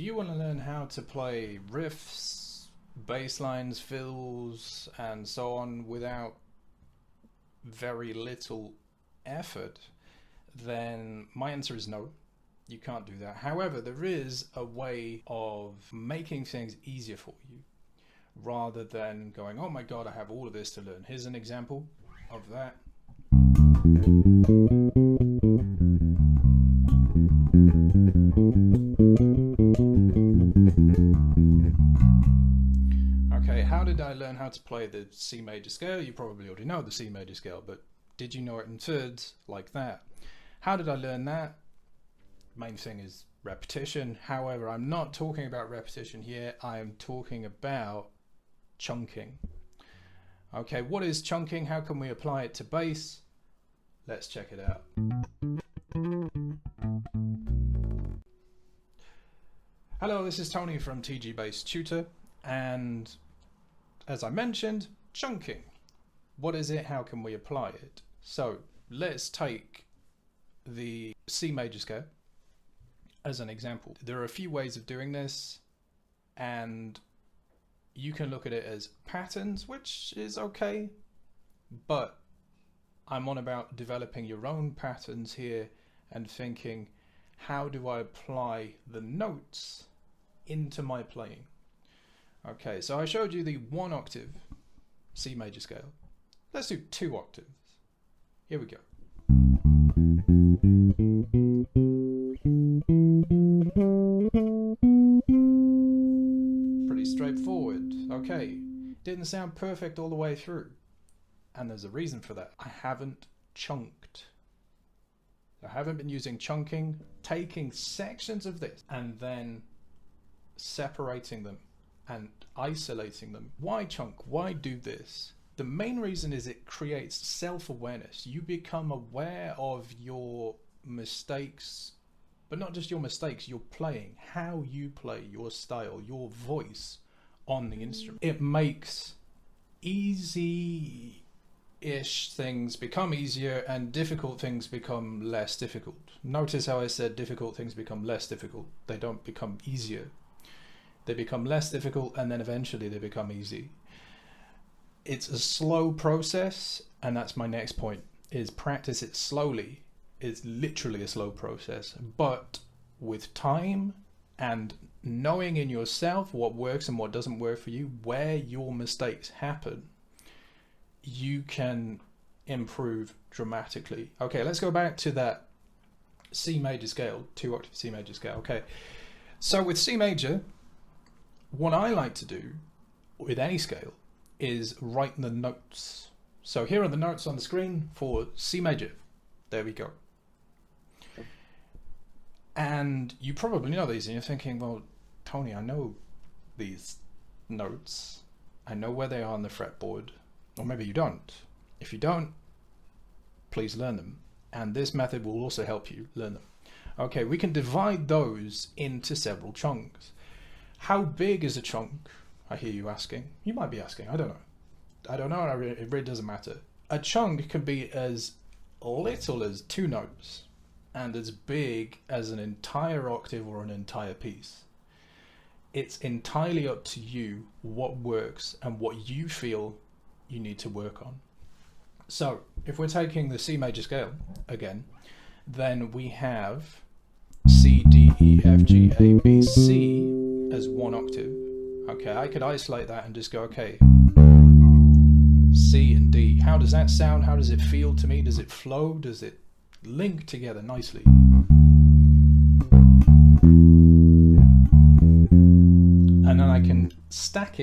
Do you want to learn how to play riffs, bass lines, fills, and so on without very little effort? Then my answer is no, you can't do that. However, there is a way of making things easier for you rather than going, oh my God, I have all of this to learn. Here's an example of that. Okay, how did I learn how to play the C major scale? You probably already know the C major scale, but did you know it in thirds like that? How did I learn that? Main thing is repetition. However, I'm not talking about repetition here. I am talking about chunking. Okay, what is chunking? How can we apply it to bass? Let's check it out. Hello, this is Tony from TG Bass Tutor, and as I mentioned, chunking. What is it? How can we apply it? So let's take the C major scale as an example. There are a few ways of doing this, and you can look at it as patterns, which is okay, but I'm on about developing your own patterns here and thinking, how do I apply the notes into my playing? Okay, so I showed you the 1 octave C major scale. Let's do 2 octaves. Here we go. Pretty straightforward. Okay, didn't sound perfect all the way through. And there's a reason for that. I haven't chunked. I haven't been using chunking, taking sections of this and then separating them and isolating them. Why chunk? Why do this? The main reason is it creates self-awareness. You become aware of your mistakes, but not just your mistakes, your playing, how you play, your style, your voice on the instrument. It makes easy-ish things become easier and difficult things become less difficult. Notice how I said difficult things become less difficult. They don't become easier. They become less difficult and then eventually they become easy. It's a slow process, and that's my next point, is practice it slowly. It's literally a slow process, but with time and knowing in yourself what works and what doesn't work for you, where your mistakes happen, you can improve dramatically. Okay, let's go back to that C major scale, 2 octave C major scale. Okay, so with C major, what I like to do with any scale is write the notes. So here are the notes on the screen for C major. There we go. And you probably know these and you're thinking, well, Tony, I know these notes. I know where they are on the fretboard. Or maybe you don't. If you don't, please learn them. And this method will also help you learn them. Okay, we can divide those into several chunks. How big is a chunk? I hear you asking. You might be asking, I don't know. It really doesn't matter. A chunk can be as little as 2 notes and as big as an entire octave or an entire piece. It's entirely up to you what works and what you feel you need to work on. So if we're taking the C major scale again, then we have C, D, E, F, G, A, B, C as 1 octave. Okay, I could isolate that and just go, okay, C and D. How does that sound? How does it feel to me? Does it flow? Does it link together nicely? And then I can stack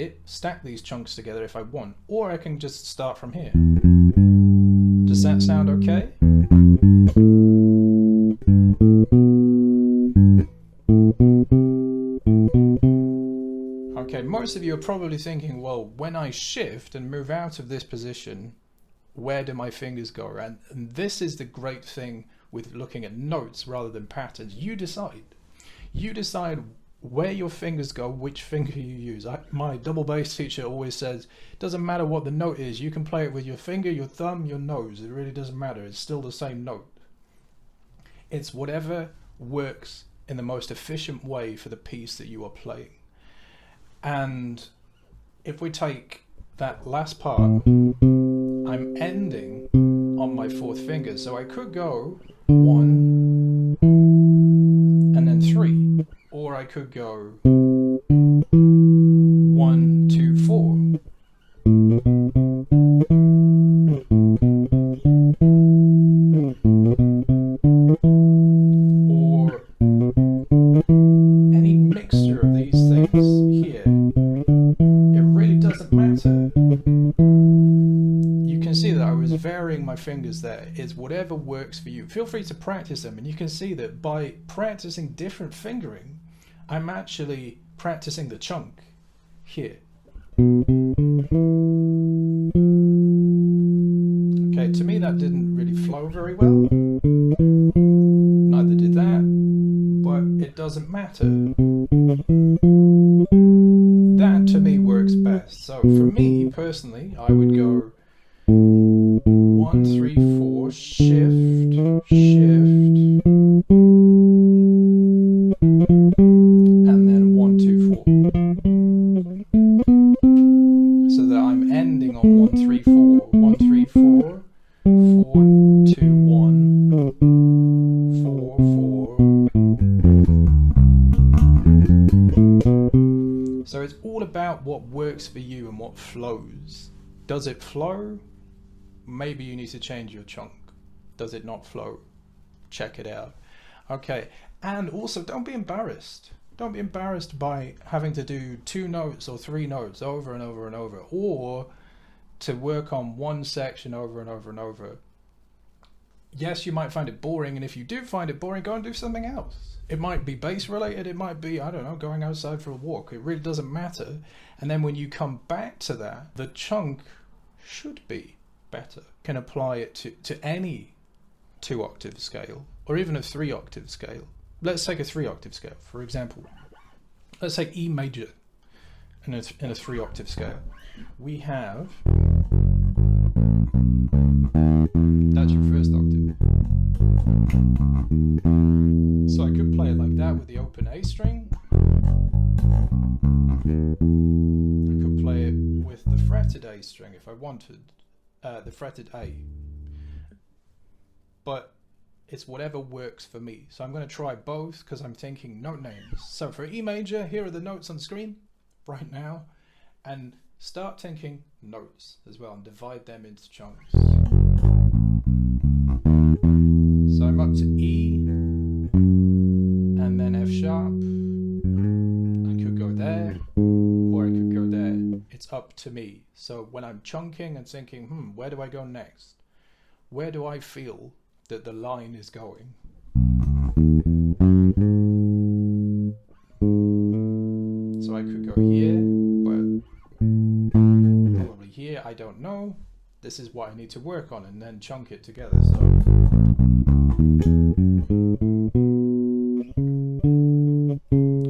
these chunks together if I want, or I can just start from here. Does that sound okay? Okay, most of you are probably thinking, well, when I shift and move out of this position, where do my fingers go? And this is the great thing with looking at notes rather than patterns. You decide. You decide where your fingers go, which finger you use. My double bass teacher always says, it doesn't matter what the note is, you can play it with your finger, your thumb, your nose. It really doesn't matter. It's still the same note. It's whatever works in the most efficient way for the piece that you are playing. And if we take that last part, I'm ending on my fourth finger, so I could go 1 and then 3, or I could go 1, 2, 4. Or any mixture of these things here. It really doesn't matter. You can see that I was varying my fingers there. It's whatever works for you. Feel free to practice them, and you can see that by practicing different fingering, I'm actually practicing the chunk here. Okay, to me that didn't really flow very well. Neither did that, but it doesn't matter. That to me works best. So for me personally, I would go 1, 3, 4, shift, shift, and then 1, 2, 4. So that I'm ending on 1, 3, 4, 1, 3, 4, 4, 2, 1, 4, 4. So it's all about what works for you and what flows. Does it flow? Maybe you need to change your chunk. Does it not flow? Check it out. Okay, and also don't be embarrassed. Don't be embarrassed by having to do 2 notes or 3 notes over and over and over, or to work on one section over and over and over. Yes, you might find it boring, and if you do find it boring, go and do something else. It might be bass related, it might be, I don't know, going outside for a walk. It really doesn't matter. And then when you come back to that, the chunk should be better. Can apply it to any 2-octave scale, or even a 3-octave scale. Let's take a 3-octave scale, for example. Let's take E major in a 3-octave scale. We have, that's your first octave. So I could play it like that with the open A string. I could play it with the fretted A string if I wanted, the fretted A. But it's whatever works for me. So I'm going to try both because I'm thinking note names. So for E major, here are the notes on the screen right now, and start thinking notes as well and divide them into chunks. So I'm up to E and then F sharp. I could go there or I could go there. It's up to me. So when I'm chunking and thinking, where do I go next? Where do I feel that the line is going? So I could go here, but probably here, I don't know. This is what I need to work on, and then chunk it together. So I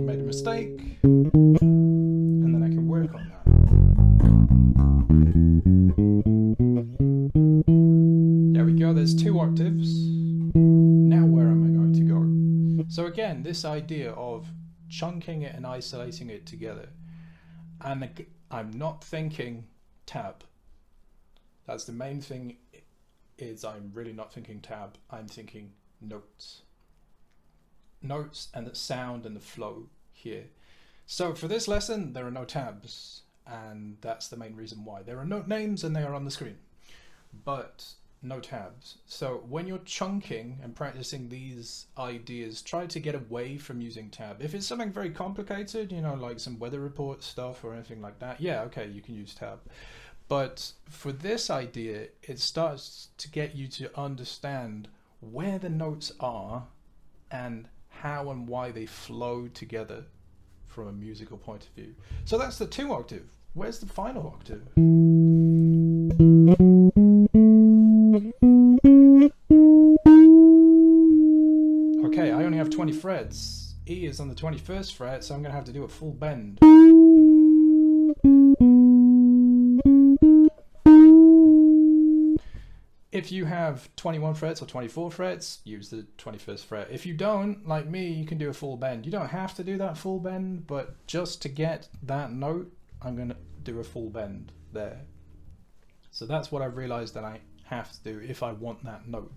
made a mistake, and then I can work on that. There we go, there's 2 octaves. Now where am I going to go? So again, this idea of chunking it and isolating it together. And I'm not thinking tab. That's the main thing, is I'm really not thinking tab. I'm thinking notes. Notes and the sound and the flow here. So for this lesson, there are no tabs, and that's the main reason why. There are note names and they are on the screen, but no tabs. So when you're chunking and practicing these ideas, try to get away from using tab. If it's something very complicated, you know, like some weather report stuff or anything like that, yeah, okay, you can use tab. But for this idea, it starts to get you to understand where the notes are and how and why they flow together from a musical point of view. So that's the 2 octave. Where's the final octave? Okay, I only have 20 frets. E is on the 21st fret, so I'm going to have to do a full bend. If you have 21 frets or 24 frets, use the 21st fret. If you don't, like me, you can do a full bend. You don't have to do that full bend, but just to get that note, I'm going to do a full bend there. So that's what I realized that I have to do if I want that note.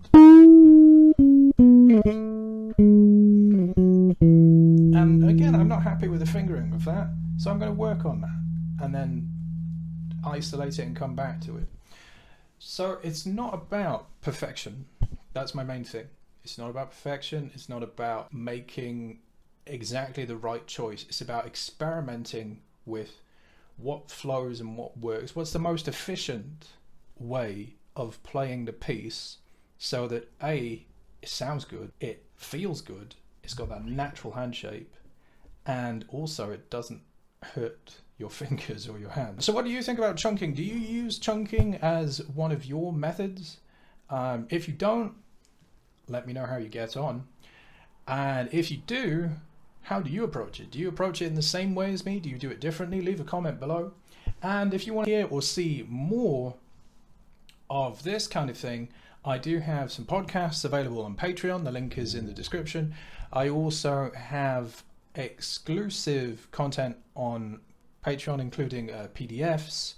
And again, I'm not happy with the fingering of that, so I'm going to work on that and then isolate it and come back to it. So it's not about perfection. That's my main thing. It's not about perfection. It's not about making exactly the right choice. It's about experimenting with what flows and what works. What's the most efficient way of playing the piece so that A, it sounds good, it feels good, it's got that natural hand shape, and also it doesn't hurt your fingers or your hands. So what do you think about chunking? Do you use chunking as one of your methods? If you don't, let me know how you get on. And if you do, how do you approach it? Do you approach it in the same way as me? Do you do it differently? Leave a comment below. And if you want to hear or see more of this kind of thing, I do have some podcasts available on Patreon. The link is in the description. I also have exclusive content on Patreon, including PDFs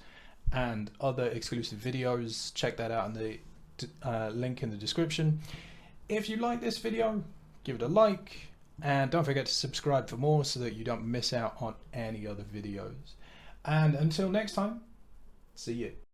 and other exclusive videos. Check that out in the link in the description. If you like this video, give it a like, and don't forget to subscribe for more so that you don't miss out on any other videos. And until next time, see you.